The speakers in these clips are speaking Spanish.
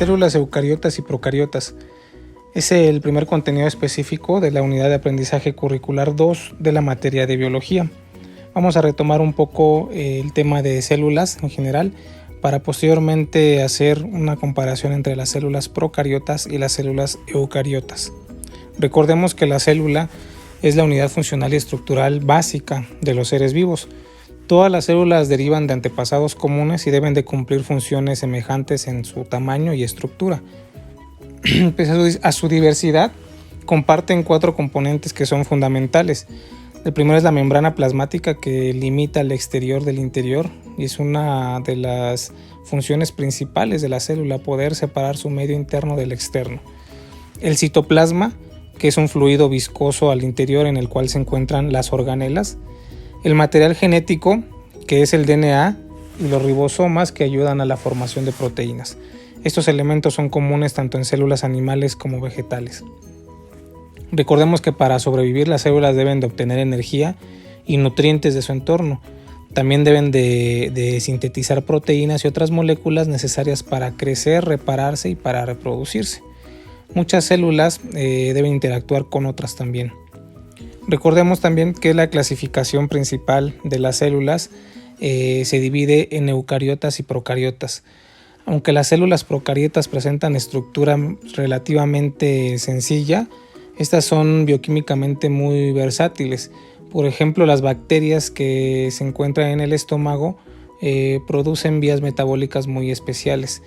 Células eucariotas y procariotas. Es el primer contenido específico de la unidad de aprendizaje curricular 2 de la materia de biología. Vamos a retomar un poco el tema de células en general para posteriormente hacer una comparación entre las células procariotas y las células eucariotas. Recordemos que la célula es la unidad funcional y estructural básica de los seres vivos. Todas las células derivan de antepasados comunes y deben de cumplir funciones semejantes en su tamaño y estructura. Pese a su diversidad, comparten 4 componentes que son fundamentales. El primero es la membrana plasmática, que limita el exterior del interior y es una de las funciones principales de la célula, poder separar su medio interno del externo. El citoplasma, que es un fluido viscoso al interior en el cual se encuentran las organelas. El material genético, que es el DNA, y los ribosomas, que ayudan a la formación de proteínas. Estos elementos son comunes tanto en células animales como vegetales. Recordemos que para sobrevivir las células deben de obtener energía y nutrientes de su entorno. También deben de sintetizar proteínas y otras moléculas necesarias para crecer, repararse y para reproducirse. Muchas células deben interactuar con otras también. Recordemos también que la clasificación principal de las células se divide en eucariotas y procariotas. Aunque las células procariotas presentan estructura relativamente sencilla, estas son bioquímicamente muy versátiles. Por ejemplo, las bacterias que se encuentran en el estómago producen vías metabólicas muy especiales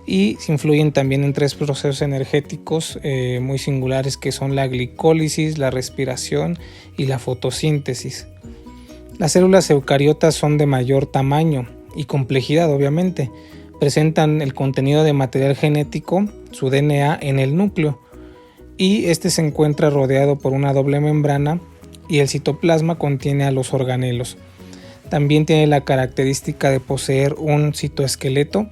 y influyen también en 3 procesos energéticos muy singulares, que son la glicólisis, la respiración y la fotosíntesis. Las células eucariotas son de mayor tamaño y complejidad, obviamente. Presentan el contenido de material genético, su DNA, en el núcleo, y este se encuentra rodeado por una doble membrana, y el citoplasma contiene a los organelos. También tiene la característica de poseer un citoesqueleto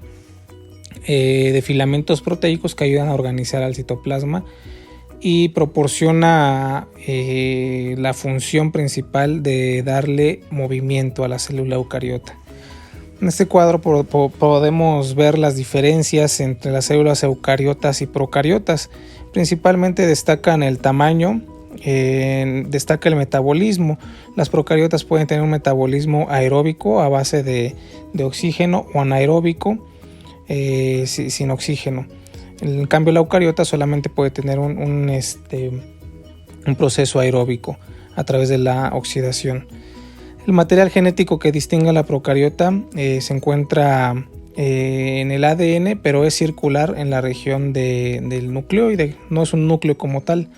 de filamentos proteicos que ayudan a organizar al citoplasma y proporciona la función principal de darle movimiento a la célula eucariota. En este cuadro podemos ver las diferencias entre las células eucariotas y procariotas. Principalmente destacan el tamaño, destaca el metabolismo. Las procariotas pueden tener un metabolismo aeróbico a base de oxígeno o anaeróbico sin oxígeno. En cambio, la eucariota solamente puede tener un proceso aeróbico a través de la oxidación. El material genético que distingue a la procariota se encuentra en el ADN, pero es circular en la región del nucleoide, no es un núcleo como tal.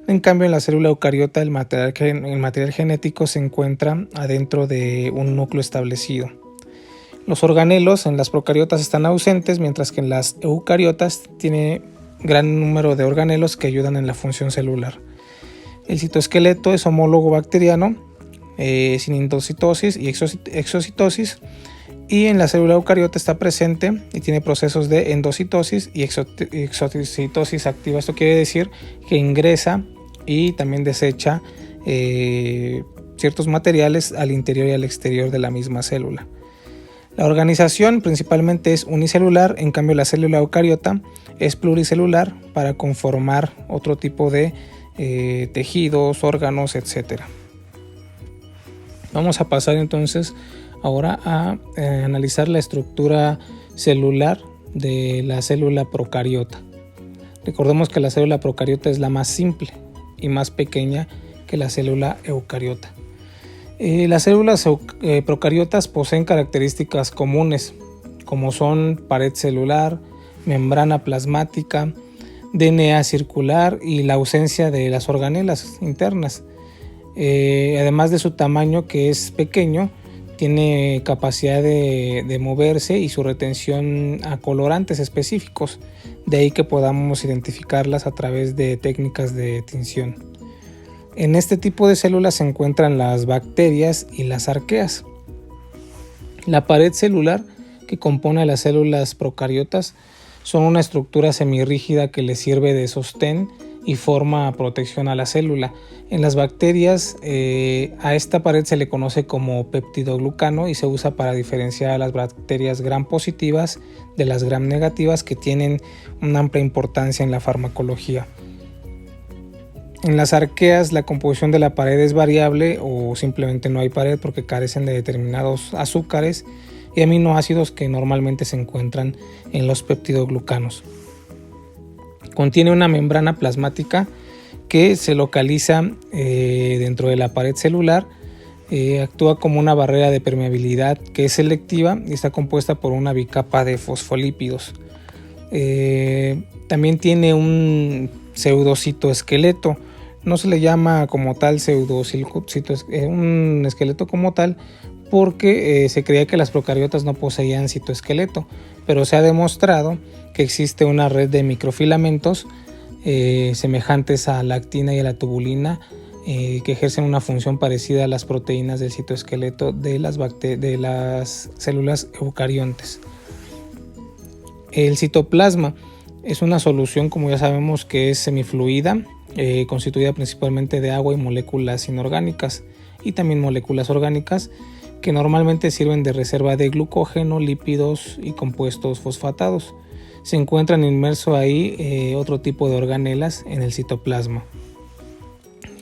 En cambio, en la célula eucariota el material genético se encuentra adentro de un núcleo establecido. Los organelos en las procariotas están ausentes, mientras que en las eucariotas tiene gran número de organelos que ayudan en la función celular. El citoesqueleto es homólogo bacteriano, sin endocitosis y exocitosis, y en la célula eucariota está presente y tiene procesos de endocitosis y exocitosis activa. Esto quiere decir que ingresa y también desecha ciertos materiales al interior y al exterior de la misma célula. La organización principalmente es unicelular, en cambio la célula eucariota es pluricelular para conformar otro tipo de tejidos, órganos, etc. Vamos a pasar entonces ahora a analizar la estructura celular de la célula procariota. Recordemos que la célula procariota es la más simple y más pequeña que la célula eucariota. Las células procariotas poseen características comunes, como son pared celular, membrana plasmática, DNA circular y la ausencia de las organelas internas. Además de su tamaño, que es pequeño, tiene capacidad de moverse y su retención a colorantes específicos, de ahí que podamos identificarlas a través de técnicas de tinción. En este tipo de células se encuentran las bacterias y las arqueas. La pared celular que compone a las células procariotas son una estructura semirrígida que les sirve de sostén y forma protección a la célula. En las bacterias a esta pared se le conoce como peptidoglucano y se usa para diferenciar a las bacterias gram positivas de las gram negativas, que tienen una amplia importancia en la farmacología. En las arqueas la composición de la pared es variable o simplemente no hay pared porque carecen de determinados azúcares y aminoácidos que normalmente se encuentran en los peptidoglucanos. Contiene una membrana plasmática que se localiza dentro de la pared celular. Actúa como una barrera de permeabilidad que es selectiva y está compuesta por una bicapa de fosfolípidos. También tiene un pseudocitoesqueleto. No se le llama como tal un esqueleto como tal porque se creía que las procariotas no poseían citoesqueleto, pero se ha demostrado que existe una red de microfilamentos semejantes a la actina y a la tubulina que ejercen una función parecida a las proteínas del citoesqueleto de las células eucariontes. El citoplasma es una solución, como ya sabemos, que es semifluida, constituida principalmente de agua y moléculas inorgánicas y también moléculas orgánicas que normalmente sirven de reserva de glucógeno, lípidos y compuestos fosfatados. Se encuentran inmersos ahí otro tipo de organelas en el citoplasma.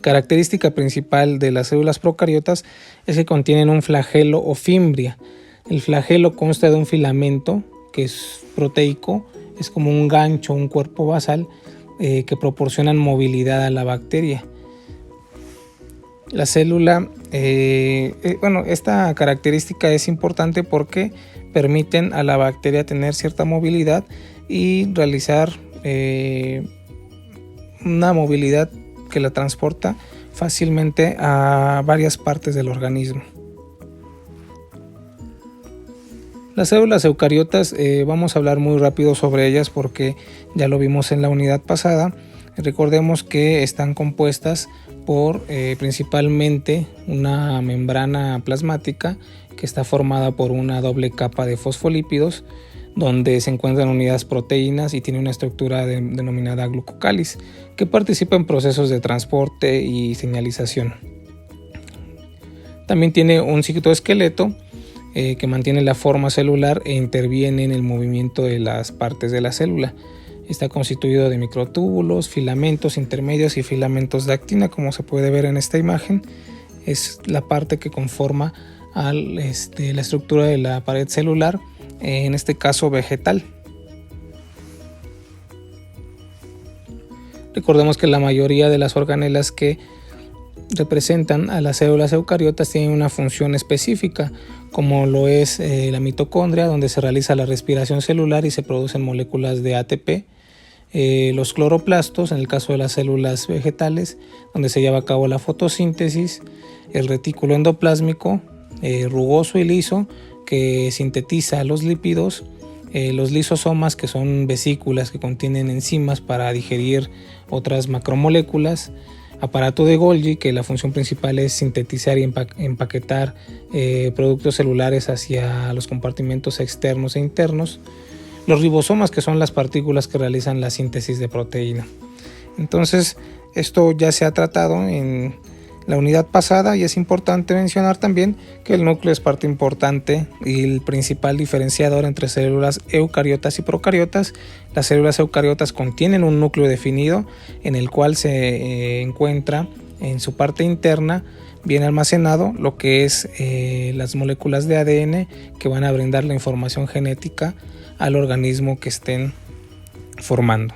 Característica principal de las células procariotas es que contienen un flagelo o fimbria. El flagelo consta de un filamento que es proteico, es como un gancho, un cuerpo basal que proporcionan movilidad a la bacteria. La célula, esta característica es importante porque permiten a la bacteria tener cierta movilidad y realizar una movilidad que la transporta fácilmente a varias partes del organismo. Las células eucariotas, vamos a hablar muy rápido sobre ellas porque ya lo vimos en la unidad pasada. Recordemos que están compuestas por principalmente una membrana plasmática que está formada por una doble capa de fosfolípidos donde se encuentran unidas proteínas y tiene una estructura denominada glucocáliz que participa en procesos de transporte y señalización. También tiene un citoesqueleto que mantiene la forma celular e interviene en el movimiento de las partes de la célula. Está constituido de microtúbulos, filamentos intermedios y filamentos de actina, como se puede ver en esta imagen. Es la parte que conforma la estructura de la pared celular, en este caso vegetal. Recordemos que la mayoría de las organelas que representan a las células eucariotas tienen una función específica, como lo es la mitocondria, donde se realiza la respiración celular y se producen moléculas de ATP. Los cloroplastos, en el caso de las células vegetales, donde se lleva a cabo la fotosíntesis. El retículo endoplásmico, rugoso y liso, que sintetiza los lípidos. Los lisosomas, que son vesículas que contienen enzimas para digerir otras macromoléculas. Aparato de Golgi, que la función principal es sintetizar y empaquetar productos celulares hacia los compartimentos externos e internos. Los ribosomas, que son las partículas que realizan la síntesis de proteína. Entonces, esto ya se ha tratado en la unidad pasada y es importante mencionar también que el núcleo es parte importante y el principal diferenciador entre células eucariotas y procariotas. Las células eucariotas contienen un núcleo definido en el cual se encuentra en su parte interna bien almacenado lo que es las moléculas de ADN que van a brindar la información genética al organismo que estén formando.